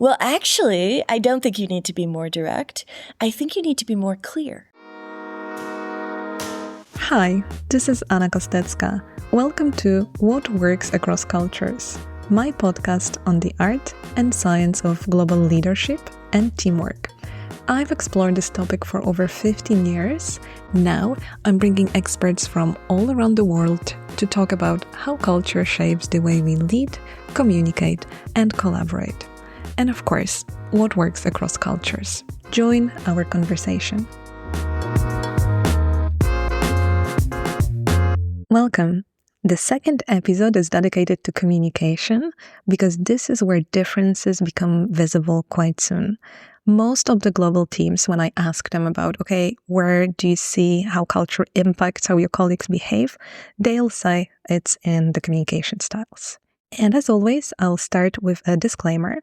Well, actually, I don't think you need to be more direct. I think you need to be more clear. Hi, this is Kostecka. Welcome to What Works Across Cultures, my podcast on the art and science of global leadership and teamwork. I've explored this topic for over 15 years. Now, I'm bringing experts from all around the world to talk about how culture shapes the way we lead, communicate, and collaborate. And of course, what works across cultures. Join our conversation. Welcome. The second episode is dedicated to communication because this is where differences become visible quite soon. Most of the global teams, when I ask them about, where do you see how culture impacts how your colleagues behave, they'll say it's in the communication styles. And as always, I'll start with a disclaimer.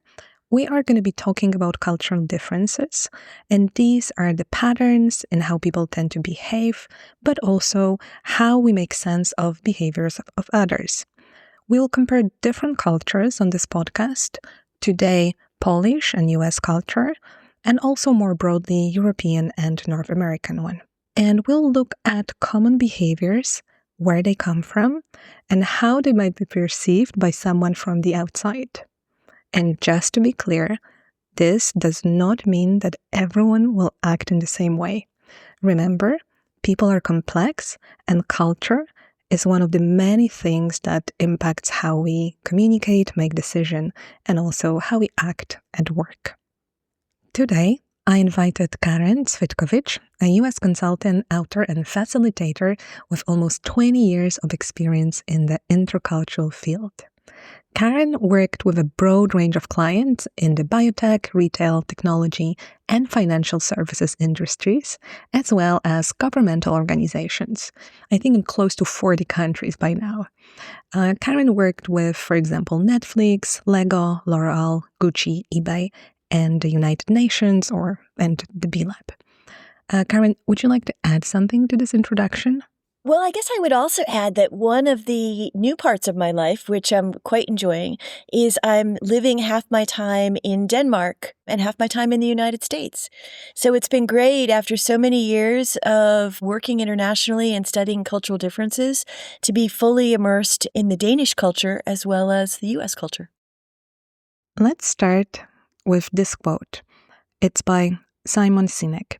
We are going to be talking about cultural differences, and these are the patterns in how people tend to behave, but also how we make sense of behaviors of others. We'll compare different cultures on this podcast, today Polish and US culture, and also more broadly European and North American one. And we'll look at common behaviors, where they come from, and how they might be perceived by someone from the outside. And just to be clear, this does not mean that everyone will act in the same way. Remember, people are complex, and culture is one of the many things that impacts how we communicate, make decisions, and also how we act at work. Today, I invited Karen Cvitkovich, a US consultant, author, and facilitator with almost 20 years of experience in the intercultural field. Karen worked with a broad range of clients in the biotech, retail, technology, and financial services industries, as well as governmental organizations, I think in close to 40 countries by now. Karen worked with, for example, Netflix, Lego, L'Oreal, Gucci, eBay, and the United Nations and the B-Lab. Karen, would you like to add something to this introduction? Well, I guess I would also add that one of the new parts of my life, which I'm quite enjoying, is I'm living half my time in Denmark and half my time in the United States. So it's been great after so many years of working internationally and studying cultural differences to be fully immersed in the Danish culture as well as the US culture. Let's start with this quote. It's by Simon Sinek.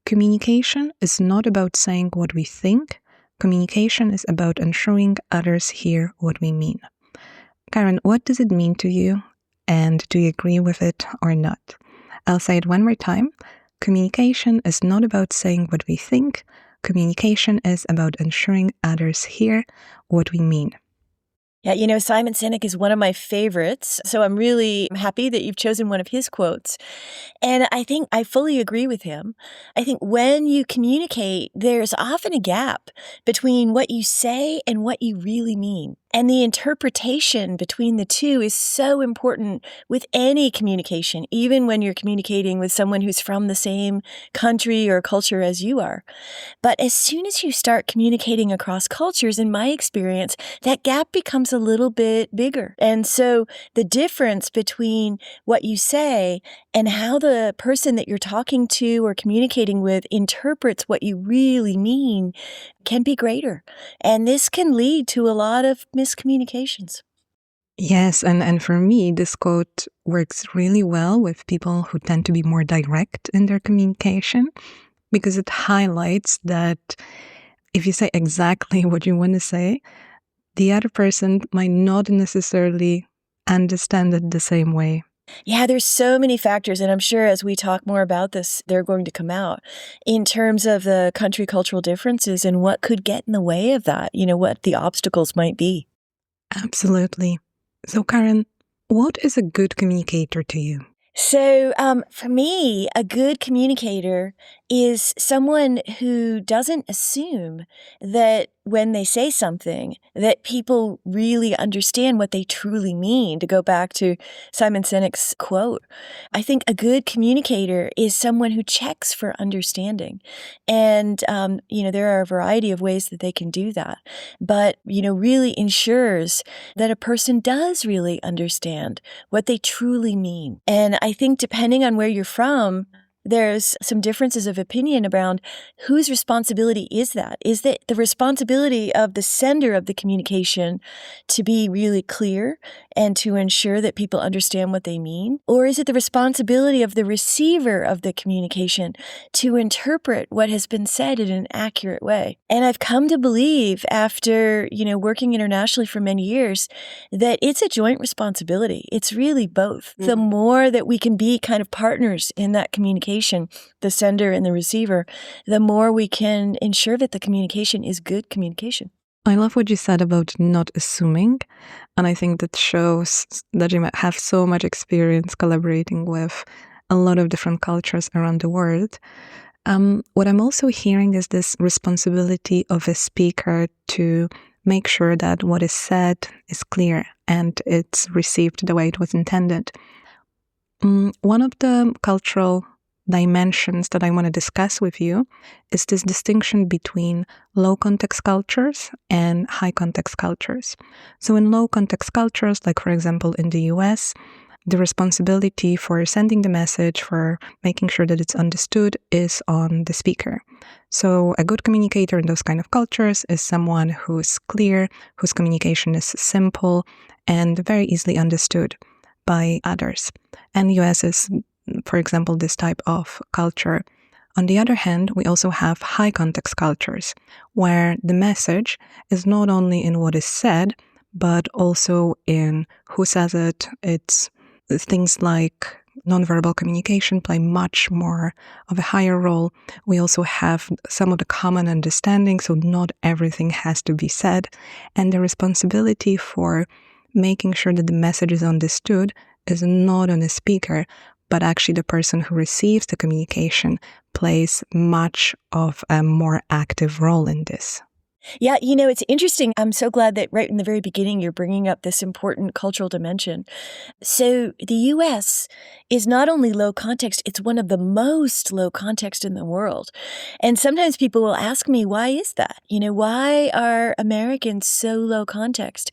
Communication is not about saying what we think. Communication is about ensuring others hear what we mean. Karen, what does it mean to you? And do you agree with it or not? I'll say it one more time. Communication is not about saying what we think. Communication is about ensuring others hear what we mean. Yeah, Simon Sinek is one of my favorites, so I'm really happy that you've chosen one of his quotes. And I think I fully agree with him. I think when you communicate, there's often a gap between what you say and what you really mean. And the interpretation between the two is so important with any communication, even when you're communicating with someone who's from the same country or culture as you are. But as soon as you start communicating across cultures, in my experience, that gap becomes a little bit bigger. And so the difference between what you say and how the person that you're talking to or communicating with interprets what you really mean can be greater. And this can lead to a lot of miscommunications. Yes, and for me, this quote works really well with people who tend to be more direct in their communication because it highlights that if you say exactly what you want to say, the other person might not necessarily understand it the same way. Yeah, there's so many factors, and I'm sure as we talk more about this, they're going to come out in terms of the country cultural differences and what could get in the way of that, what the obstacles might be. Absolutely. So, Karen, what is a good communicator to you? So for me, a good communicator is someone who doesn't assume that when they say something that people really understand what they truly mean, to go back to Simon Sinek's quote. I think a good communicator is someone who checks for understanding. And, there are a variety of ways that they can do that, but, really ensures that a person does really understand what they truly mean. And I think depending on where you're from, there's some differences of opinion around whose responsibility is that? Is that the responsibility of the sender of the communication to be really clear and to ensure that people understand what they mean? Or is it the responsibility of the receiver of the communication to interpret what has been said in an accurate way? And I've come to believe after, working internationally for many years that it's a joint responsibility. It's really both. The more that we can be kind of partners in that communication, the sender and the receiver, the more we can ensure that the communication is good communication. I love what you said about not assuming, and I think that shows that you have so much experience collaborating with a lot of different cultures around the world. What I'm also hearing is this responsibility of a speaker to make sure that what is said is clear and it's received the way it was intended. One of the cultural dimensions that I want to discuss with you is this distinction between low context cultures and high context cultures. So in low context cultures, like for example in the US, the responsibility for sending the message, for making sure that it's understood, is on the speaker. So a good communicator in those kind of cultures is someone who's clear, whose communication is simple and very easily understood by others. And US is, for example, this type of culture. On the other hand, we also have high context cultures, where the message is not only in what is said, but also in who says it. It's things like nonverbal communication play much more of a higher role. We also have some of the common understandings, so not everything has to be said. And the responsibility for making sure that the message is understood is not on the speaker, but actually the person who receives the communication plays much of a more active role in this. Yeah, it's interesting. I'm so glad that right in the very beginning, you're bringing up this important cultural dimension. So the U.S. is not only low context, it's one of the most low context in the world. And sometimes people will ask me, why is that? Why are Americans so low context?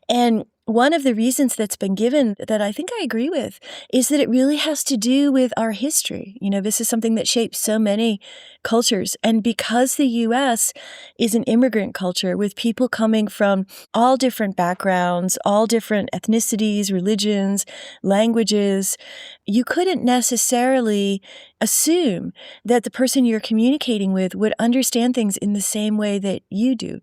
And one of the reasons that's been given that I think I agree with is that it really has to do with our history. This is something that shapes so many cultures. And because the U.S. is an immigrant culture with people coming from all different backgrounds, all different ethnicities, religions, languages, you couldn't necessarily assume that the person you're communicating with would understand things in the same way that you do.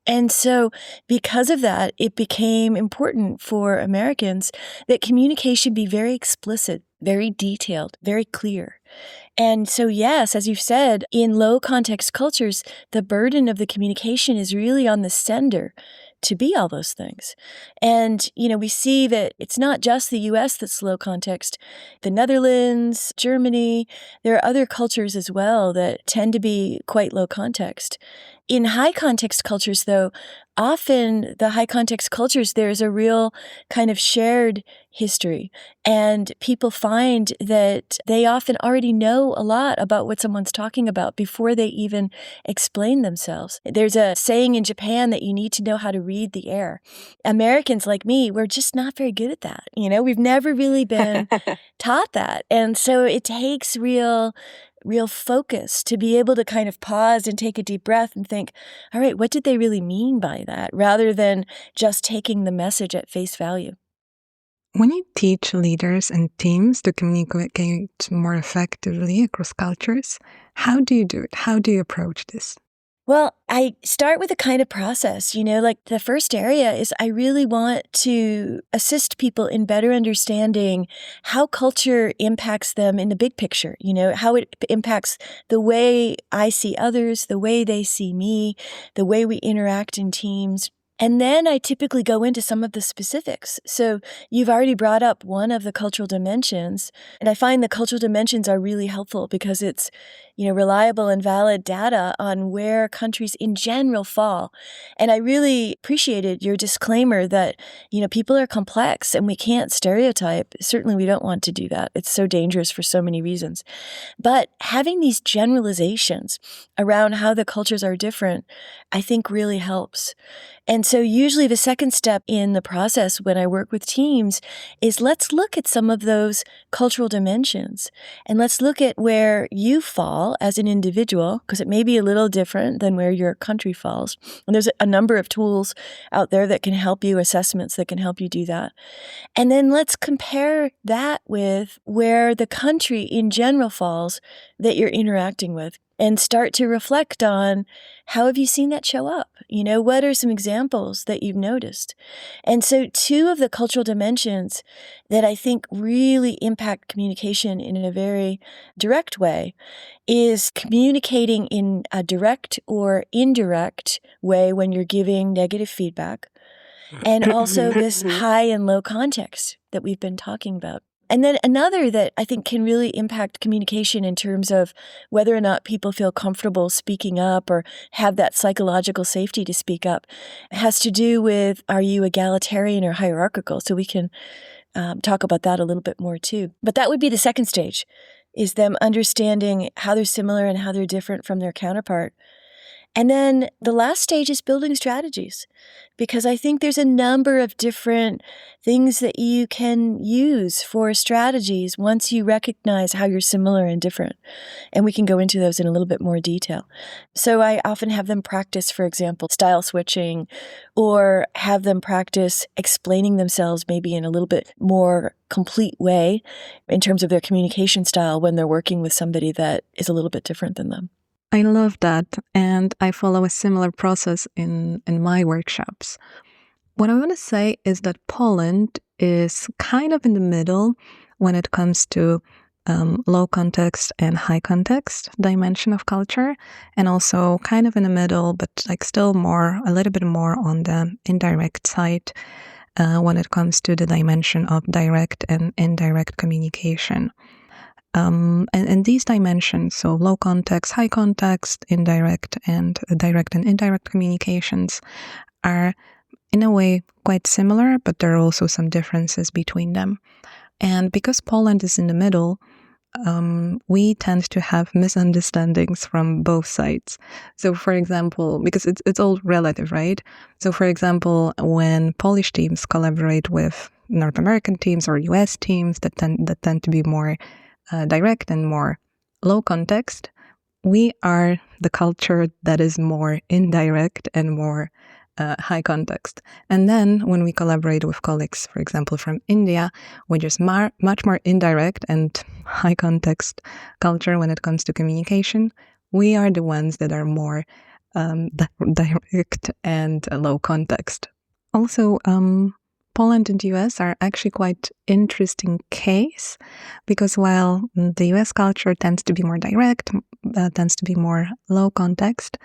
And so because of that, it became important for Americans that communication be very explicit, very detailed, very clear. And so, yes, as you've said, in low context cultures, the burden of the communication is really on the sender to be all those things. And, we see that it's not just the U.S. that's low context. The Netherlands, Germany, there are other cultures as well that tend to be quite low context. In high context cultures, though, often the high context cultures, there's a real kind of shared history. And people find that they often already know a lot about what someone's talking about before they even explain themselves. There's a saying in Japan that you need to know how to read the air. Americans like me, we're just not very good at that. We've never really been taught that. And so it takes real focus to be able to kind of pause and take a deep breath and think, all right, what did they really mean by that? Rather than just taking the message at face value. When you teach leaders and teams to communicate more effectively across cultures, how do you do it? How do you approach this? Well, I start with a kind of process, like the first area is I really want to assist people in better understanding how culture impacts them in the big picture, how it impacts the way I see others, the way they see me, the way we interact in teams. And then I typically go into some of the specifics. So you've already brought up one of the cultural dimensions, and I find the cultural dimensions are really helpful because it's, reliable and valid data on where countries in general fall. And I really appreciated your disclaimer that, people are complex and we can't stereotype. Certainly we don't want to do that. It's so dangerous for so many reasons. But having these generalizations around how the cultures are different, I think really helps. And so usually the second step in the process when I work with teams is let's look at some of those cultural dimensions and let's look at where you fall as an individual, because it may be a little different than where your country falls. And there's a number of tools out there that can help you, assessments that can help you do that. And then let's compare that with where the country in general falls that you're interacting with. And start to reflect on how have you seen that show up? What are some examples that you've noticed? And so two of the cultural dimensions that I think really impact communication in a very direct way is communicating in a direct or indirect way when you're giving negative feedback, and also this high and low context that we've been talking about. And then another that I think can really impact communication in terms of whether or not people feel comfortable speaking up or have that psychological safety to speak up has to do with, are you egalitarian or hierarchical? So we can talk about that a little bit more too. But that would be the second stage, is them understanding how they're similar and how they're different from their counterpart. And then the last stage is building strategies, because I think there's a number of different things that you can use for strategies once you recognize how you're similar and different. And we can go into those in a little bit more detail. So I often have them practice, for example, style switching, or have them practice explaining themselves maybe in a little bit more complete way in terms of their communication style when they're working with somebody that is a little bit different than them. I love that, and I follow a similar process in my workshops. What I want to say is that Poland is kind of in the middle when it comes to low context and high context dimension of culture, and also kind of in the middle, but still a little bit more on the indirect side when it comes to the dimension of direct and indirect communication. And these dimensions, so low context, high context, indirect and direct and indirect communications, are in a way quite similar, but there are also some differences between them. And because Poland is in the middle, we tend to have misunderstandings from both sides. So, for example, because it's all relative, right? So, for example, when Polish teams collaborate with North American teams or US teams that tend to be more direct and more low context, we are the culture that is more indirect and more high context. And then when we collaborate with colleagues, for example, from India, which is much more indirect and high context culture when it comes to communication, we are the ones that are more direct and low context. Also, Poland and the US are actually quite interesting case, because while the US culture tends to be more direct, tends to be more low context,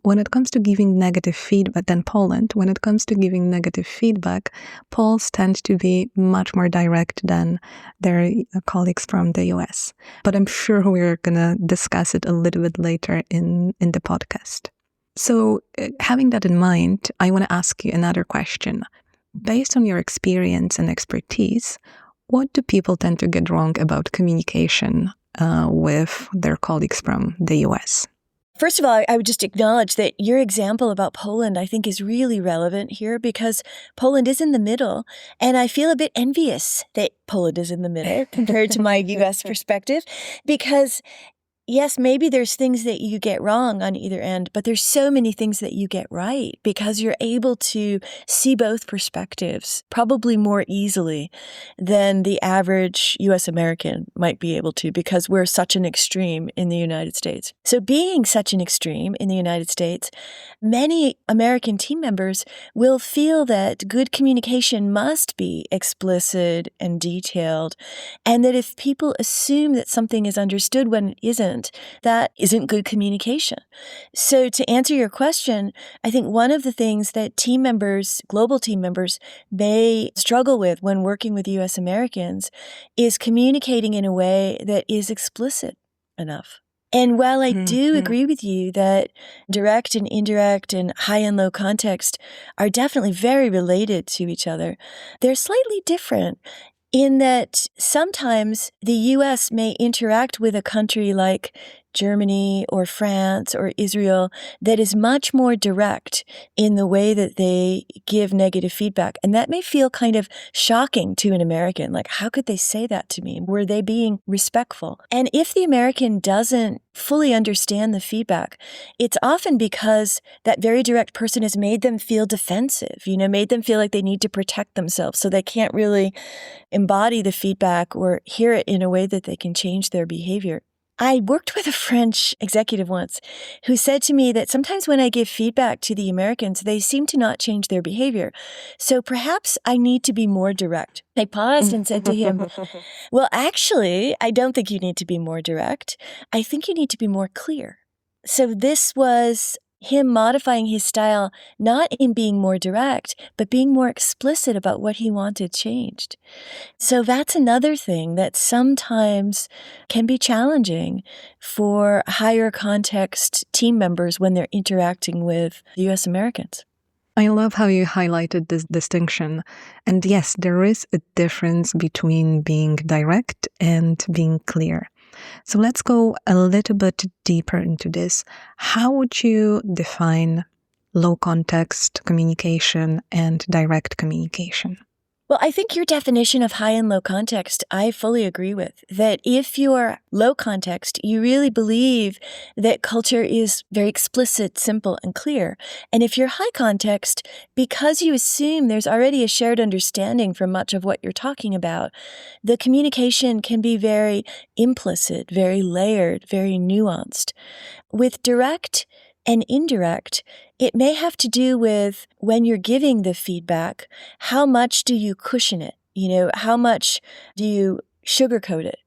when it comes to giving negative feedback, then Poland, when it comes to giving negative feedback, Poles tend to be much more direct than their colleagues from the US. But I'm sure we're going to discuss it a little bit later in the podcast. So having that in mind, I want to ask you another question. Based on your experience and expertise, what do people tend to get wrong about communication with their colleagues from the US? First of all, I would just acknowledge that your example about Poland, I think, is really relevant here, because Poland is in the middle, and I feel a bit envious that Poland is in the middle compared to my US perspective, because yes, maybe there's things that you get wrong on either end, but there's so many things that you get right, because you're able to see both perspectives probably more easily than the average US American might be able to, because we're such an extreme in the United States. So being such an extreme in the United States, many American team members will feel that good communication must be explicit and detailed, and that if people assume that something is understood when it isn't, isn't, that isn't good communication. So to answer your question, I think one of the things that team members, global team members, may struggle with when working with U.S. Americans is communicating in a way that is explicit enough. And while I do agree with you that direct and indirect and high and low context are definitely very related to each other, they're slightly different in that sometimes the U.S. may interact with a country like Germany or France or Israel that is much more direct in the way that they give negative feedback. And that may feel kind of shocking to an American. Like, how could they say that to me? Were they being respectful? And if the American doesn't fully understand the feedback, it's often because that very direct person has made them feel defensive, made them feel like they need to protect themselves. So they can't really embody the feedback or hear it in a way that they can change their behavior. I worked with a French executive once who said to me that sometimes when I give feedback to the Americans, they seem to not change their behavior. So perhaps I need to be more direct. I paused and said to him, well, actually, I don't think you need to be more direct. I think you need to be more clear. So this was him modifying his style, not in being more direct, but being more explicit about what he wanted changed. So that's another thing that sometimes can be challenging for higher context team members when they're interacting with U.S. Americans. I love how you highlighted this distinction. And yes, there is a difference between being direct and being clear. So let's go a little bit deeper into this. How would you define low context communication and direct communication? Well, I think your definition of high and low context, I fully agree with. That if you're low context, you really believe that culture is very explicit, simple, and clear. And if you're high context, because you assume there's already a shared understanding for much of what you're talking about, the communication can be very implicit, very layered, very nuanced. With direct and indirect, it may have to do with when you're giving the feedback, how much do you cushion it? How much do you sugarcoat it?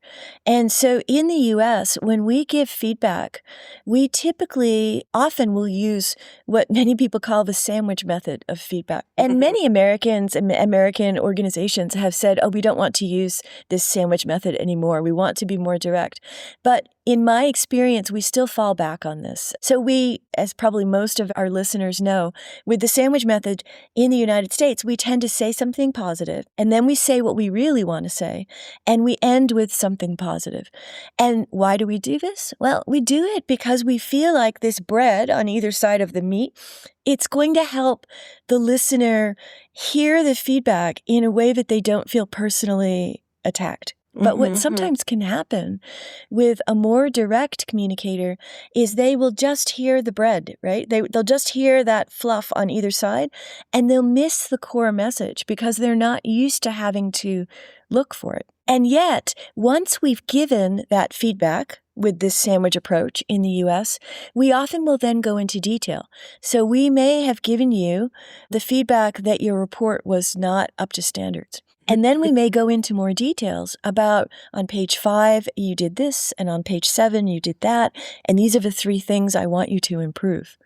And so in the U.S., when we give feedback, we typically often will use what many people call the sandwich method of feedback. And many Americans and American organizations have said, we don't want to use this sandwich method anymore. We want to be more direct. But in my experience, we still fall back on this. So we, as probably most of our listeners know, with the sandwich method in the United States, we tend to say something positive, and then we say what we really want to say, and we end with something positive. And why do we do this? Well, we do it because we feel like this bread on either side of the meat, it's going to help the listener hear the feedback in a way that they don't feel personally attacked. But what sometimes can happen with a more direct communicator is they will just hear the bread, right? They'll just hear that fluff on either side, and they'll miss the core message because they're not used to having to look for it. And yet, once we've given that feedback with this sandwich approach in the U.S., we often will then go into detail. So we may have given you the feedback that your report was not up to standards. And then we may go into more details about on page 5, you did this, and on page 7, you did that, and these are the 3 things I want you to improve.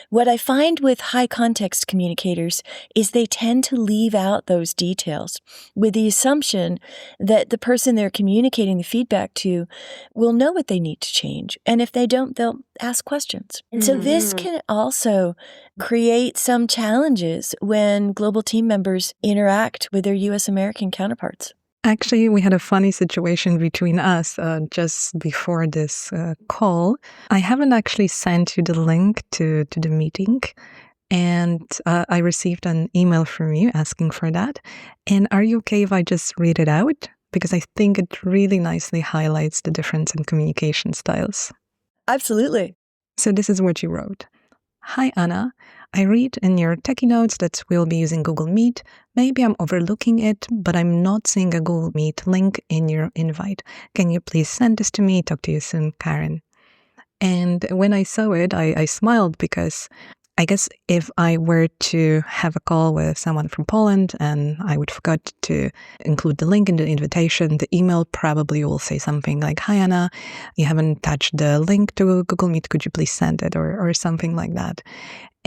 What I find with high context communicators is they tend to leave out those details with the assumption that the person they're communicating the feedback to will know what they need to change. And if they don't, they'll ask questions. And so this can also create some challenges when global team members interact with their U.S. American counterparts. Actually, we had a funny situation between us just before this call. I haven't actually sent you the link to the meeting, and I received an email from you asking for that. And are you okay if I just read it out? Because I think it really nicely highlights the difference in communication styles. Absolutely. So this is what you wrote. Hi, Anna. I read in your techie notes that we'll be using Google Meet. Maybe I'm overlooking it, but I'm not seeing a Google Meet link in your invite. Can you please send this to me? Talk to you soon, Karen. And when I saw it, I smiled because I guess if I were to have a call with someone from Poland and I would forget to include the link in the invitation, the email probably will say something like, "Hi, Anna, you haven't touched the link to Google Meet. Could you please send it?" or something like that.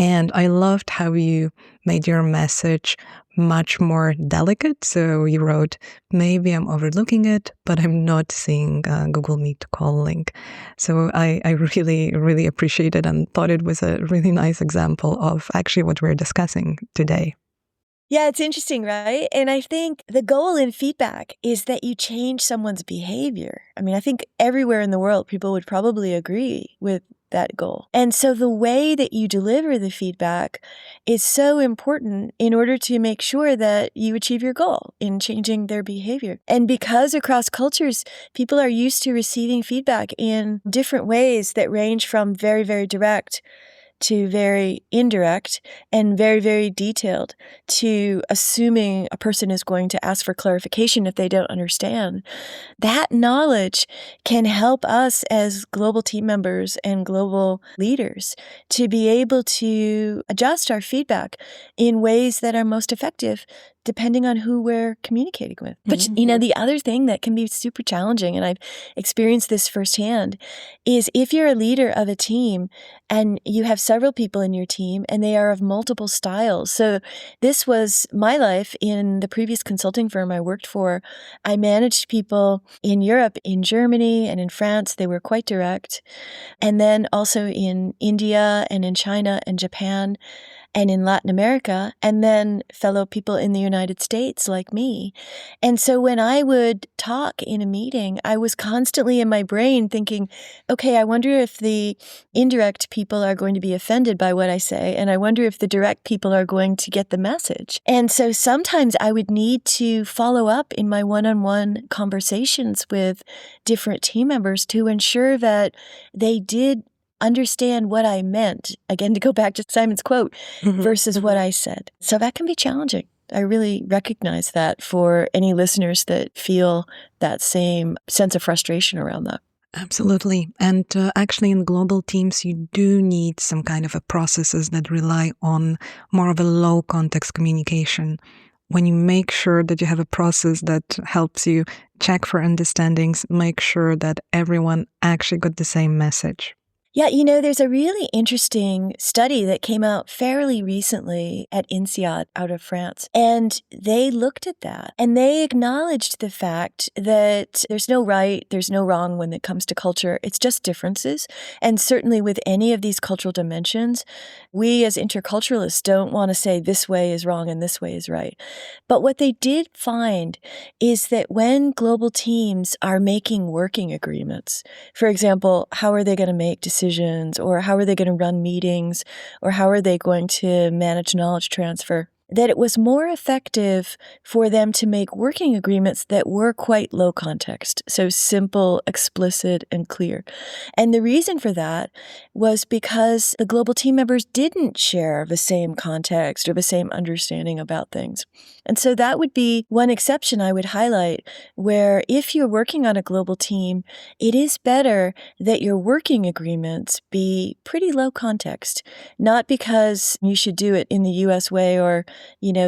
And I loved how you made your message much more delicate. So you wrote, "Maybe I'm overlooking it, but I'm not seeing a Google Meet call link." So I really, really appreciated and thought it was a really nice example of actually what we're discussing today. Yeah, it's interesting, right? And I think the goal in feedback is that you change someone's behavior. I mean, I think everywhere in the world, people would probably agree with that goal. And so the way that you deliver the feedback is so important in order to make sure that you achieve your goal in changing their behavior. And because across cultures, people are used to receiving feedback in different ways that range from very, very direct to very indirect and very, very detailed to assuming a person is going to ask for clarification if they don't understand. That knowledge can help us as global team members and global leaders to be able to adjust our feedback in ways that are most effective depending on who we're communicating with. But, the other thing that can be super challenging, and I've experienced this firsthand, is if you're a leader of a team and you have several people in your team and they are of multiple styles. So this was my life in the previous consulting firm I worked for. I managed people in Europe, in Germany, and in France. They were quite direct. And then also in India and in China and Japan and in Latin America, and then fellow people in the United States like me. And so when I would talk in a meeting, I was constantly in my brain thinking, okay, I wonder if the indirect people are going to be offended by what I say, and I wonder if the direct people are going to get the message. And so sometimes I would need to follow up in my one-on-one conversations with different team members to ensure that they did understand what I meant, again, to go back to Simon's quote, versus what I said. So that can be challenging. I really recognize that for any listeners that feel that same sense of frustration around that. Absolutely. And actually in global teams, you do need some kind of a processes that rely on more of a low context communication. When you make sure that you have a process that helps you check for understandings, make sure that everyone actually got the same message. Yeah, there's a really interesting study that came out fairly recently at INSEAD out of France, and they looked at that, and they acknowledged the fact that there's no right, there's no wrong when it comes to culture. It's just differences, and certainly with any of these cultural dimensions, we as interculturalists don't want to say this way is wrong and this way is right. But what they did find is that when global teams are making working agreements, for example, how are they going to make decisions, or how are they going to run meetings, or how are they going to manage knowledge transfer, that it was more effective for them to make working agreements that were quite low context, so simple, explicit, and clear. And the reason for that was because the global team members didn't share the same context or the same understanding about things. And so that would be one exception I would highlight, where if you're working on a global team, it is better that your working agreements be pretty low context, not because you should do it in the U.S. way or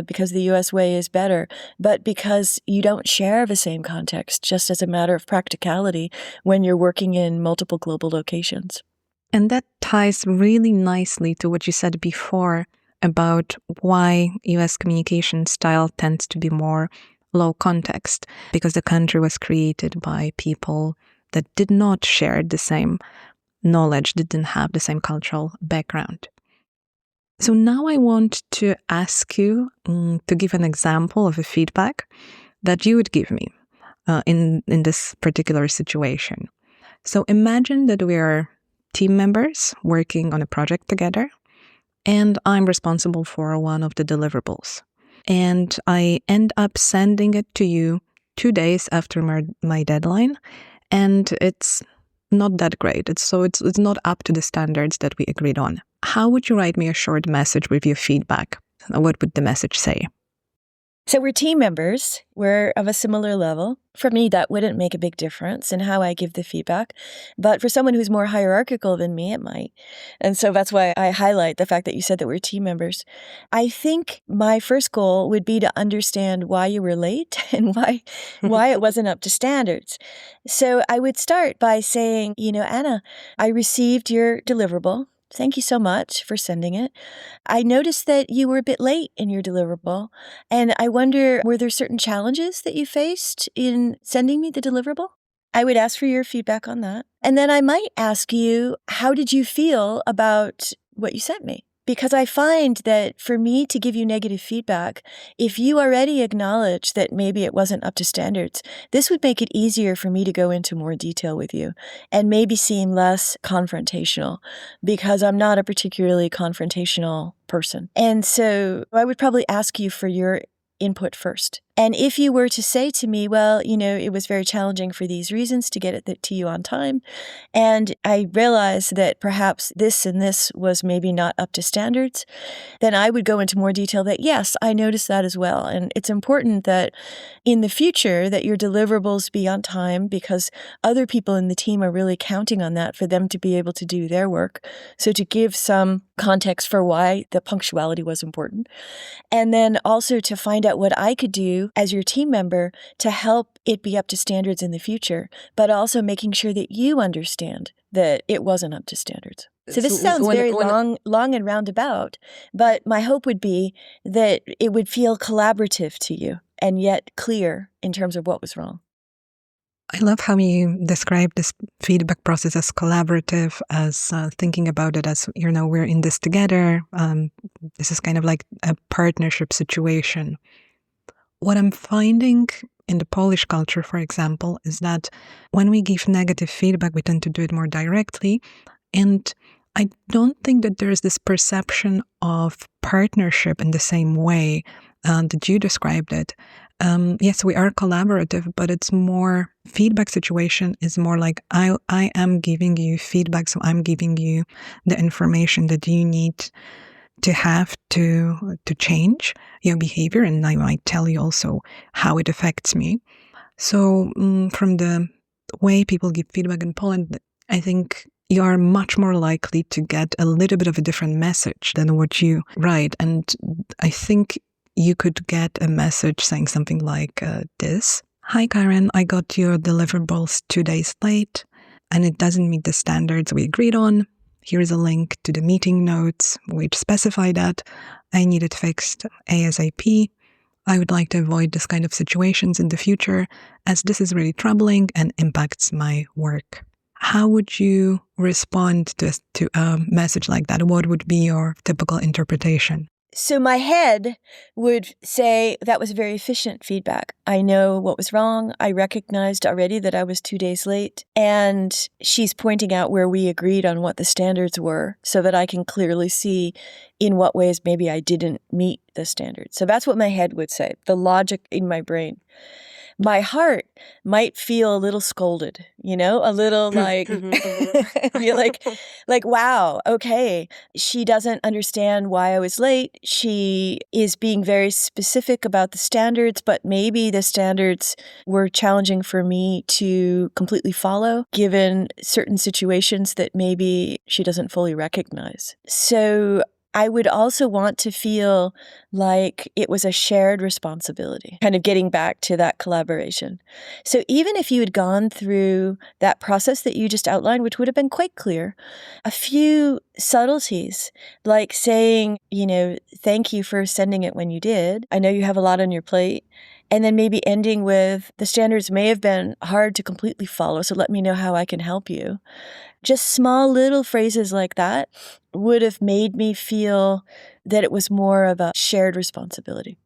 because the U.S. way is better, but because you don't share the same context, just as a matter of practicality when you're working in multiple global locations. And that ties really nicely to what you said before about why U.S. communication style tends to be more low context, because the country was created by people that did not share the same knowledge, didn't have the same cultural background. So now I want to ask you to give an example of a feedback that you would give me in this particular situation. So imagine that we are team members working on a project together, and I'm responsible for one of the deliverables. And I end up sending it to you 2 days after my deadline, and it's not that great. It's not up to the standards that we agreed on. How would you write me a short message with your feedback? What would the message say? So we're team members. We're of a similar level. For me, that wouldn't make a big difference in how I give the feedback. But for someone who's more hierarchical than me, it might. And so that's why I highlight the fact that you said that we're team members. I think my first goal would be to understand why you were late and why it wasn't up to standards. So I would start by saying, Anna, I received your deliverable. Thank you so much for sending it. I noticed that you were a bit late in your deliverable, and I wonder, were there certain challenges that you faced in sending me the deliverable? I would ask for your feedback on that. And then I might ask you, how did you feel about what you sent me? Because I find that for me to give you negative feedback, if you already acknowledge that maybe it wasn't up to standards, this would make it easier for me to go into more detail with you and maybe seem less confrontational, because I'm not a particularly confrontational person. And so I would probably ask you for your input first. And if you were to say to me, well, it was very challenging for these reasons to get it to you on time, and I realized that perhaps this and this was maybe not up to standards, then I would go into more detail that, yes, I noticed that as well. And it's important that in the future that your deliverables be on time, because other people in the team are really counting on that for them to be able to do their work. So to give some context for why the punctuality was important. And then also to find out what I could do as your team member to help it be up to standards in the future, but also making sure that you understand that it wasn't up to standards. So this sounds very long and roundabout, but my hope would be that it would feel collaborative to you and yet clear in terms of what was wrong. I love how you describe this feedback process as collaborative, as thinking about it as, we're in this together. This is kind of like a partnership situation. What I'm finding in the Polish culture, for example, is that when we give negative feedback, we tend to do it more directly. And I don't think that there is this perception of partnership in the same way that you described it. Yes, we are collaborative, but it's more, feedback situation is more like I am giving you feedback, so I'm giving you the information that you need to have to change your behavior, and I might tell you also how it affects me. So from the way people give feedback in Poland, I think you are much more likely to get a little bit of a different message than what you write. And I think you could get a message saying something like this. Hi, Karen, I got your deliverables 2 days late, and it doesn't meet the standards we agreed on. Here is a link to the meeting notes, which specify that I need it fixed ASAP. I would like to avoid this kind of situations in the future, as this is really troubling and impacts my work. How would you respond to a message like that? What would be your typical interpretation? So my head would say that was very efficient feedback. I know what was wrong. I recognized already that I was 2 days late. And she's pointing out where we agreed on what the standards were so that I can clearly see in what ways maybe I didn't meet the standards. So that's what my head would say, the logic in my brain. My heart might feel a little scolded, a little like, you're like, wow, okay, she doesn't understand why I was late. She is being very specific about the standards, but maybe the standards were challenging for me to completely follow, given certain situations that maybe she doesn't fully recognize. So I would also want to feel like it was a shared responsibility, kind of getting back to that collaboration. So even if you had gone through that process that you just outlined, which would have been quite clear, a few subtleties, like saying, thank you for sending it when you did. I know you have a lot on your plate. And then maybe ending with, the standards may have been hard to completely follow, so let me know how I can help you. Just small little phrases like that would have made me feel that it was more of a shared responsibility.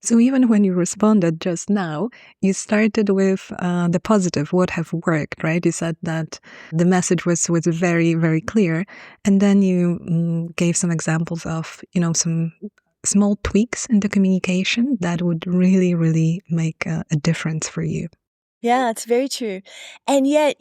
So even when you responded just now, you started with the positive, what have worked, right? You said that the message was very, very clear. And then you gave some examples of, some small tweaks in the communication that would really, really make a difference for you. Yeah, it's very true. And yet,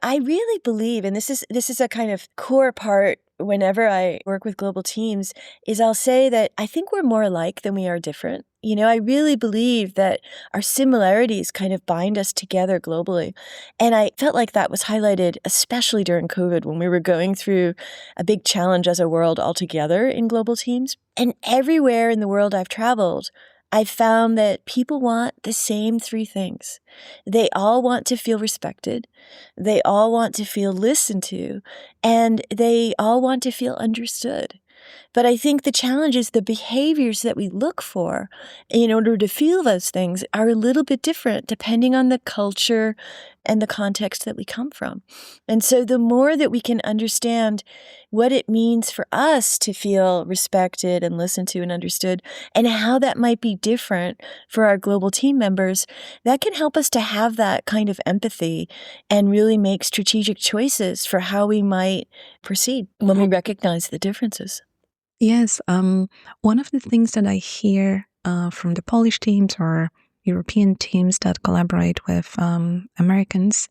I really believe, and this is a kind of core part whenever I work with global teams is I'll say that I think we're more alike than we are different. I really believe that our similarities kind of bind us together globally. And I felt like that was highlighted, especially during COVID when we were going through a big challenge as a world altogether in global teams. And everywhere in the world I've traveled, I've found that people want the same three things. They all want to feel respected. They all want to feel listened to, and they all want to feel understood. But I think the challenge is the behaviors that we look for in order to feel those things are a little bit different depending on the culture and the context that we come from. And so the more that we can understand what it means for us to feel respected and listened to and understood, and how that might be different for our global team members, that can help us to have that kind of empathy and really make strategic choices for how we might proceed when we recognize the differences. Yes, one of the things that I hear from the Polish teams or European teams that collaborate with Americans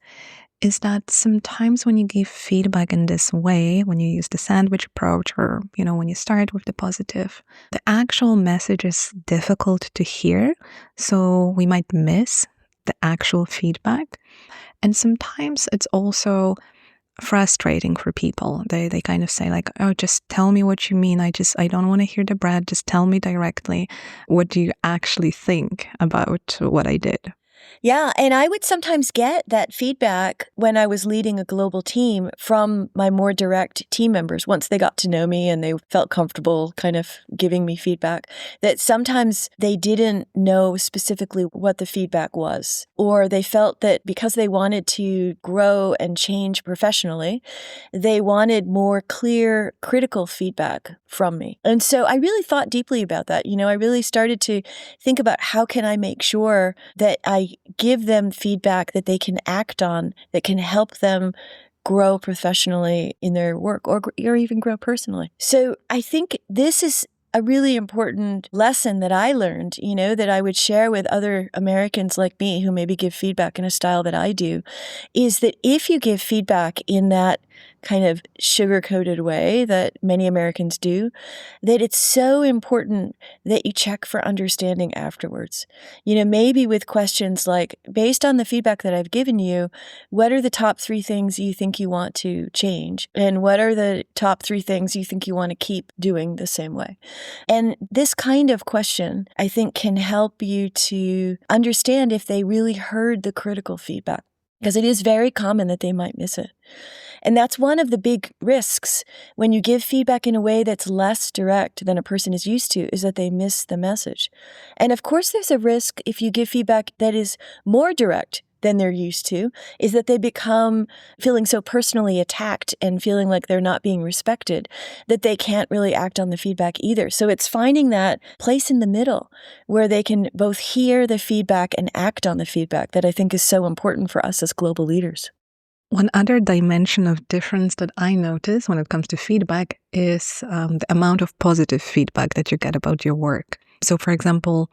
is that sometimes when you give feedback in this way, when you use the sandwich approach or, when you start with the positive, the actual message is difficult to hear. So we might miss the actual feedback. And sometimes it's also frustrating for people. They kind of say like, oh, just tell me what you mean. I don't want to hear the bread. Just tell me directly. What do you actually think about what I did? Yeah, and I would sometimes get that feedback when I was leading a global team from my more direct team members once they got to know me and they felt comfortable kind of giving me feedback, that sometimes they didn't know specifically what the feedback was, or they felt that because they wanted to grow and change professionally, they wanted more clear, critical feedback from me. And so I really thought deeply about that. I really started to think about how can I make sure that I give them feedback that they can act on, that can help them grow professionally in their work or even grow personally. So I think this is a really important lesson that I learned, that I would share with other Americans like me who maybe give feedback in a style that I do, is that if you give feedback in that kind of sugar-coated way that many Americans do, that it's so important that you check for understanding afterwards. Maybe with questions like, based on the feedback that I've given you, what are the top 3 things you think you want to change? And what are the top 3 things you think you want to keep doing the same way? And this kind of question, I think, can help you to understand if they really heard the critical feedback, because it is very common that they might miss it. And that's one of the big risks when you give feedback in a way that's less direct than a person is used to, is that they miss the message. And of course, there's a risk if you give feedback that is more direct than they're used to, is that they become feeling so personally attacked and feeling like they're not being respected that they can't really act on the feedback either. So it's finding that place in the middle where they can both hear the feedback and act on the feedback that I think is so important for us as global leaders. One other dimension of difference that I notice when it comes to feedback is the amount of positive feedback that you get about your work. So, for example,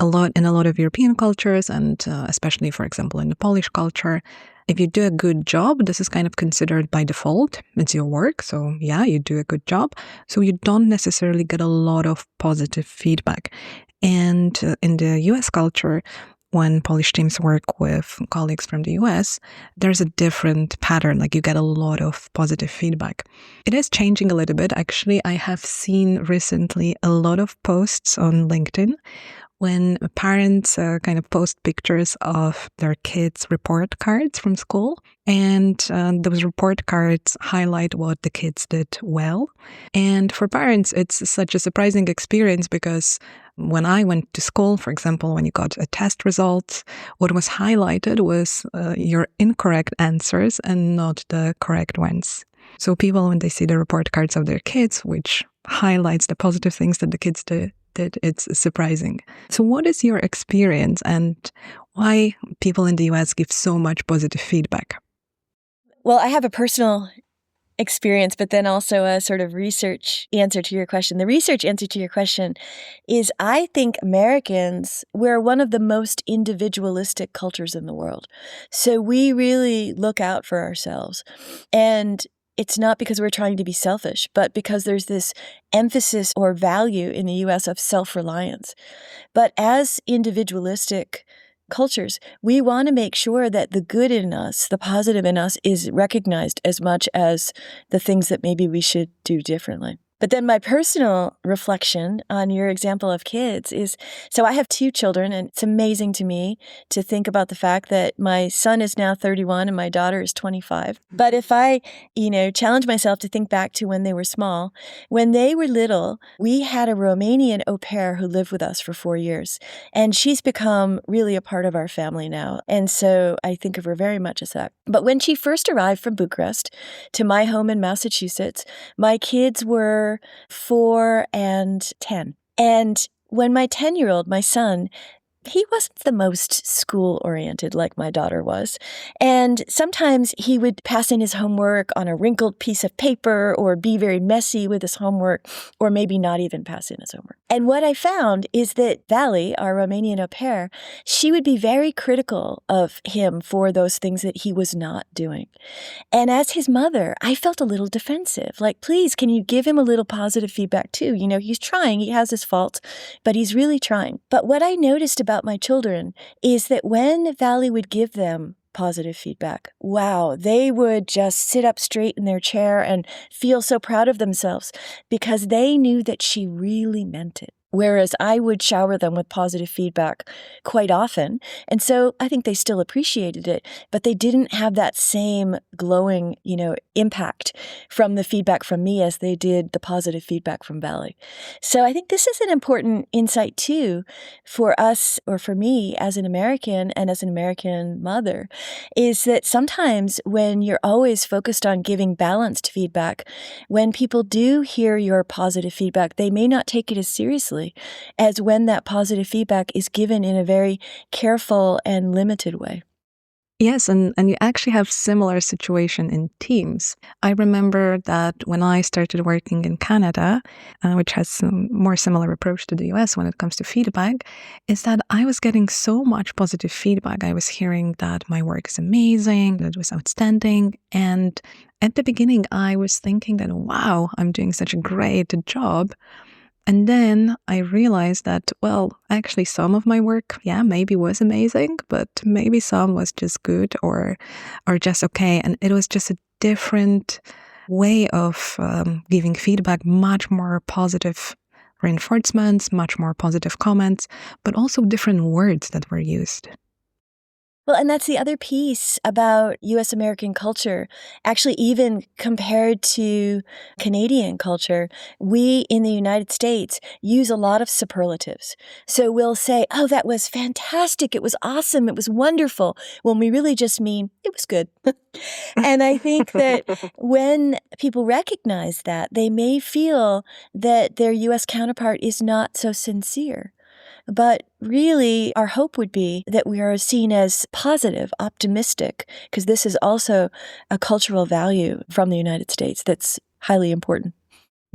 in a lot of European cultures, and especially, for example, in the Polish culture, if you do a good job, this is kind of considered by default. It's your work, so yeah, you do a good job. So you don't necessarily get a lot of positive feedback. And in the US culture, when Polish teams work with colleagues from the US, there's a different pattern. Like you get a lot of positive feedback. It is changing a little bit. Actually, I have seen recently a lot of posts on LinkedIn when parents kind of post pictures of their kids' report cards from school. And those report cards highlight what the kids did well. And for parents, it's such a surprising experience because when I went to school, for example, when you got a test result, what was highlighted was your incorrect answers and not the correct ones. So people, when they see the report cards of their kids, which highlights the positive things that the kids did, it's surprising. So what is your experience and why people in the US give so much positive feedback? Well, I have a personal experience, but then also a sort of research answer to your question. The research answer to your question is I think Americans, we're one of the most individualistic cultures in the world. So we really look out for ourselves. And it's not because we're trying to be selfish, but because there's this emphasis or value in the US of self-reliance. But as individualistic cultures, we want to make sure that the good in us, the positive in us, is recognized as much as the things that maybe we should do differently. But then my personal reflection on your example of kids is, so I have 2 children, and it's amazing to me to think about the fact that my son is now 31 and my daughter is 25. But if I, challenge myself to think back to when they were small, when they were little, we had a Romanian au pair who lived with us for 4 years, and she's become really a part of our family now. And so I think of her very much as that. But when she first arrived from Bucharest to my home in Massachusetts, my kids were 4 and 10. And when my 10-year-old, my son, he wasn't the most school-oriented like my daughter was. And sometimes he would pass in his homework on a wrinkled piece of paper or be very messy with his homework, or maybe not even pass in his homework. And what I found is that Vali, our Romanian au pair, she would be very critical of him for those things that he was not doing. And as his mother, I felt a little defensive. Like, please, can you give him a little positive feedback too? He's trying, he has his faults, but he's really trying. But what I noticed about my children is that when Vali would give them positive feedback, wow, they would just sit up straight in their chair and feel so proud of themselves because they knew that she really meant it. Whereas I would shower them with positive feedback quite often. And so I think they still appreciated it, but they didn't have that same glowing, impact from the feedback from me as they did the positive feedback from Vali. So I think this is an important insight too for us, or for me as an American and as an American mother, is that sometimes when you're always focused on giving balanced feedback, when people do hear your positive feedback, they may not take it as seriously as when that positive feedback is given in a very careful and limited way. Yes, and you actually have similar situation in teams. I remember that when I started working in Canada, which has a more similar approach to the US when it comes to feedback, is that I was getting so much positive feedback. I was hearing that my work is amazing, that it was outstanding. And at the beginning, I was thinking that, wow, I'm doing such a great job. And then I realized that, well, actually some of my work, maybe was amazing, but maybe some was just good or just okay. And it was just a different way of giving feedback, much more positive reinforcements, much more positive comments, but also different words that were used. Well, and that's the other piece about U.S. American culture. Actually, even compared to Canadian culture, we in the United States use a lot of superlatives. So we'll say, oh, that was fantastic. It was awesome. It was wonderful. When we really just mean it was good. And I think that when people recognize that, they may feel that their U.S. counterpart is not so sincere. But really, our hope would be that we are seen as positive, optimistic, because this is also a cultural value from the United States that's highly important.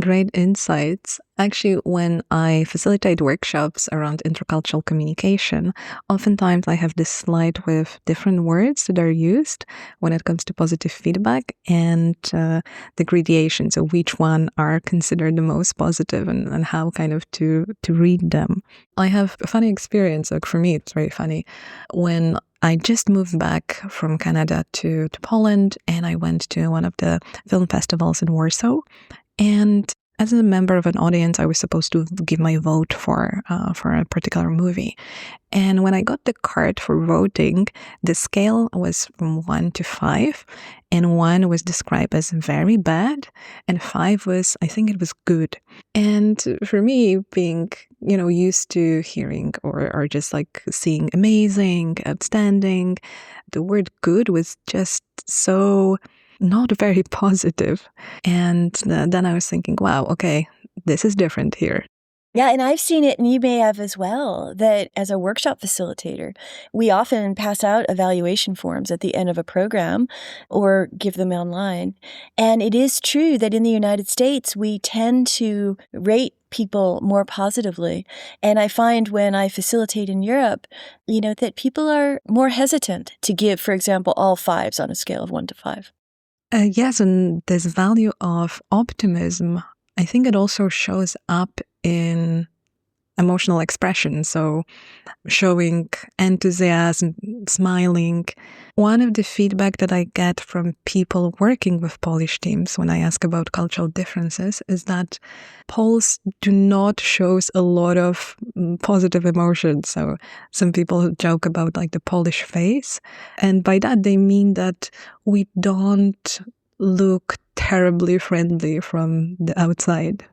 Great insights. Actually, when I facilitate workshops around intercultural communication, oftentimes I have this slide with different words that are used when it comes to positive feedback and the gradations of which one are considered the most positive and how kind of to read them. I have a funny experience, like for me, it's very funny, when I just moved back from Canada to Poland, and I went to one of the film festivals in Warsaw. And as a member of an audience, I was supposed to give my vote for a particular movie. And when I got the card for voting, the scale was from 1 to 5, and 1 was described as very bad, and 5 was, I think it was good. And for me, being, used to hearing or just like seeing amazing, outstanding, the word good was just so not very positive. And then I was thinking, wow, okay, this is different here. Yeah, and I've seen it, and you may have as well, that as a workshop facilitator, we often pass out evaluation forms at the end of a program or give them online. And it is true that in the United States, we tend to rate people more positively. And I find when I facilitate in Europe, that people are more hesitant to give, for example, all 5s on a scale of 1 to 5. Yes, and this value of optimism, I think it also shows up in emotional expression. So showing enthusiasm, smiling. One of the feedback that I get from people working with Polish teams when I ask about cultural differences is that Poles do not show a lot of positive emotions. So some people joke about like the Polish face. And by that, they mean that we don't look terribly friendly from the outside.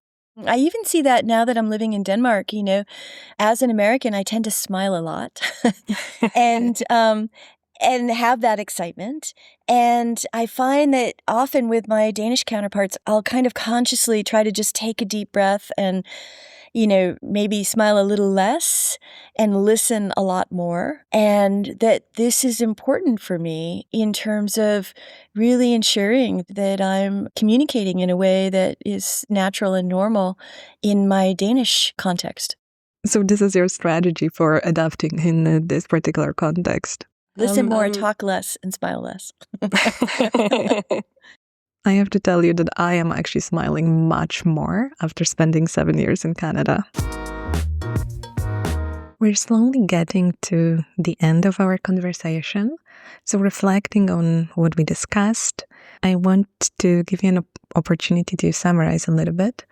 I even see that now that I'm living in Denmark. As an American, I tend to smile a lot and have that excitement. And I find that often with my Danish counterparts, I'll kind of consciously try to just take a deep breath and maybe smile a little less and listen a lot more. And that this is important for me in terms of really ensuring that I'm communicating in a way that is natural and normal in my Danish context. So this is your strategy for adapting in this particular context. Listen more, talk less, and smile less. I have to tell you that I am actually smiling much more after spending 7 years in Canada. We're slowly getting to the end of our conversation. So reflecting on what we discussed, I want to give you an opportunity to summarize a little bit.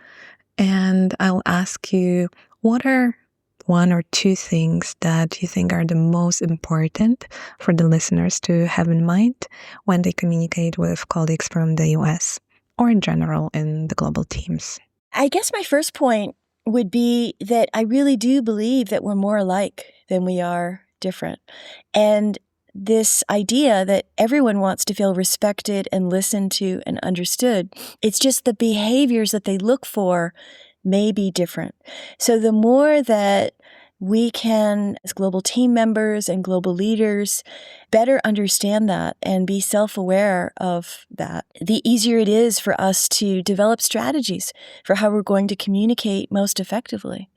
And I'll ask you, what are one or two things that you think are the most important for the listeners to have in mind when they communicate with colleagues from the US or in general in the global teams? I guess my first point would be that I really do believe that we're more alike than we are different. And this idea that everyone wants to feel respected and listened to and understood, it's just the behaviors that they look for may be different. So the more that we can, as global team members and global leaders, better understand that and be self-aware of that, the easier it is for us to develop strategies for how we're going to communicate most effectively.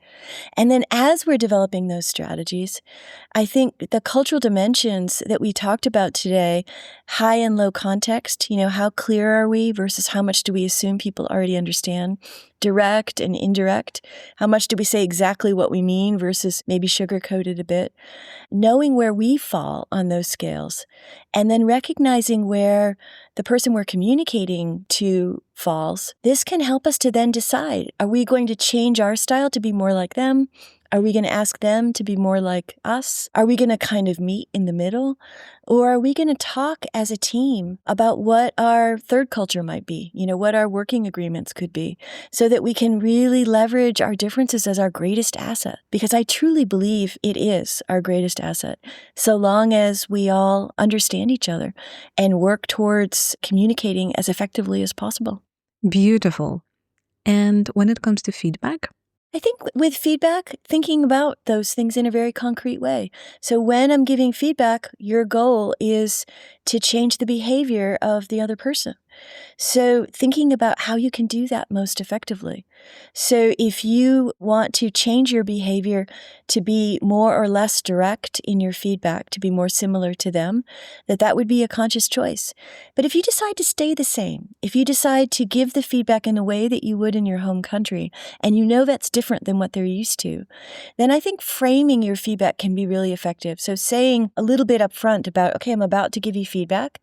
And then as we're developing those strategies, I think the cultural dimensions that we talked about today, high and low context, how clear are we versus how much do we assume people already understand? Direct and indirect, how much do we say exactly what we mean versus maybe sugarcoat it a bit? Knowing where we fall on those scales, and then recognizing where the person we're communicating to falls, this can help us to then decide, are we going to change our style to be more like them? Are we going to ask them to be more like us? Are we going to kind of meet in the middle? Or are we going to talk as a team about what our third culture might be, what our working agreements could be, so that we can really leverage our differences as our greatest asset? Because I truly believe it is our greatest asset, so long as we all understand each other and work towards communicating as effectively as possible. Beautiful. And when it comes to feedback? I think with feedback, thinking about those things in a very concrete way. So when I'm giving feedback, your goal is to change the behavior of the other person. So thinking about how you can do that most effectively. So if you want to change your behavior to be more or less direct in your feedback, to be more similar to them, that would be a conscious choice. But if you decide to stay the same, if you decide to give the feedback in a way that you would in your home country, and that's different than what they're used to, then I think framing your feedback can be really effective. So saying a little bit up front about, okay, I'm about to give you feedback.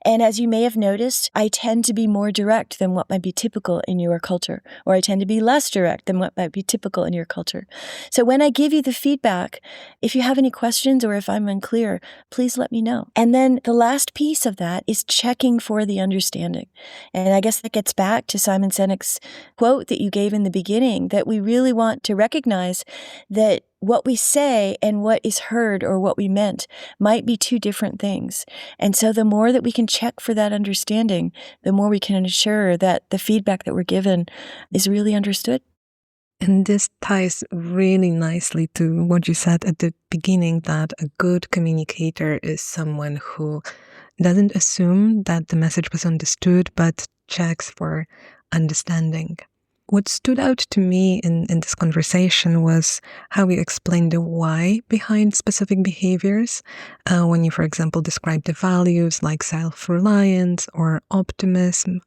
And as you may have noticed, I tend to be more direct than what might be typical in your culture, or I tend to be less direct than what might be typical in your culture. So when I give you the feedback, if you have any questions or if I'm unclear, please let me know. And then the last piece of that is checking for the understanding. And I guess that gets back to Simon Sinek's quote that you gave in the beginning, that we really want to recognize that what we say and what is heard or what we meant might be two different things. And so the more that we can check for that understanding, the more we can ensure that the feedback that we're given is really understood. And this ties really nicely to what you said at the beginning, that a good communicator is someone who doesn't assume that the message was understood, but checks for understanding. what stood out to me in this conversation was how you explained the why behind specific behaviors. When you, for example, describe the values like self-reliance or optimism.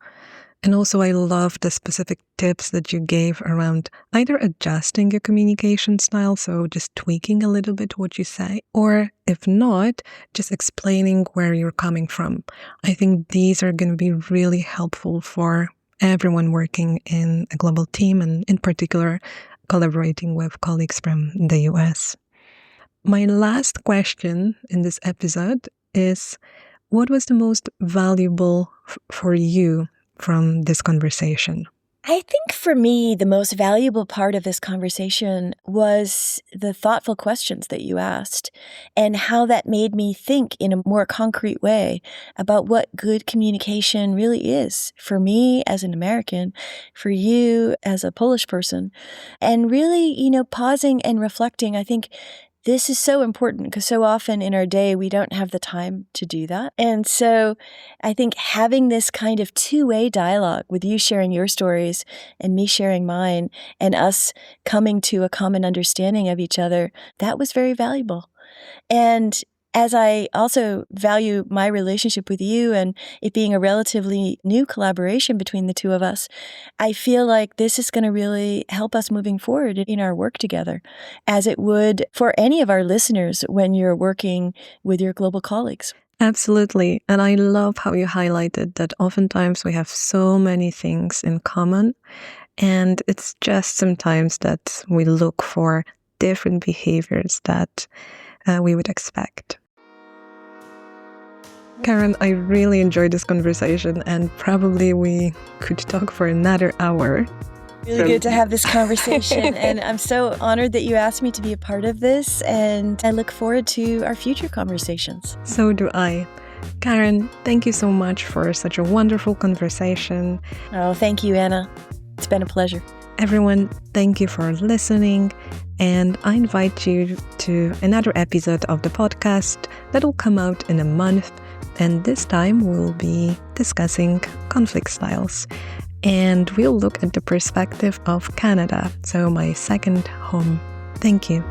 And also, I love the specific tips that you gave around either adjusting your communication style, so just tweaking a little bit what you say, or if not, just explaining where you're coming from. I think these are going to be really helpful for everyone working in a global team, and in particular, collaborating with colleagues from the US. My last question in this episode is, what was the most valuable for you from this conversation? I think for me, the most valuable part of this conversation was the thoughtful questions that you asked and how that made me think in a more concrete way about what good communication really is for me as an American, for you as a Polish person, and really, pausing and reflecting. I think this is so important because so often in our day, we don't have the time to do that. And so I think having this kind of two-way dialogue with you sharing your stories and me sharing mine and us coming to a common understanding of each other, that was very valuable. And as I also value my relationship with you and it being a relatively new collaboration between the two of us, I feel like this is going to really help us moving forward in our work together, as it would for any of our listeners when you're working with your global colleagues. Absolutely. And I love how you highlighted that oftentimes we have so many things in common, and it's just sometimes that we look for different behaviors that we would expect. Karen, I really enjoyed this conversation, and probably we could talk for another hour. Really good to have this conversation, and I'm so honored that you asked me to be a part of this, and I look forward to our future conversations. So do I. Karen, thank you so much for such a wonderful conversation. Oh, thank you, Anna. It's been a pleasure. Everyone, thank you for listening, and I invite you to another episode of the podcast that will come out in a month. And this time we'll be discussing conflict styles. And we'll look at the perspective of Canada, so my second home. Thank you.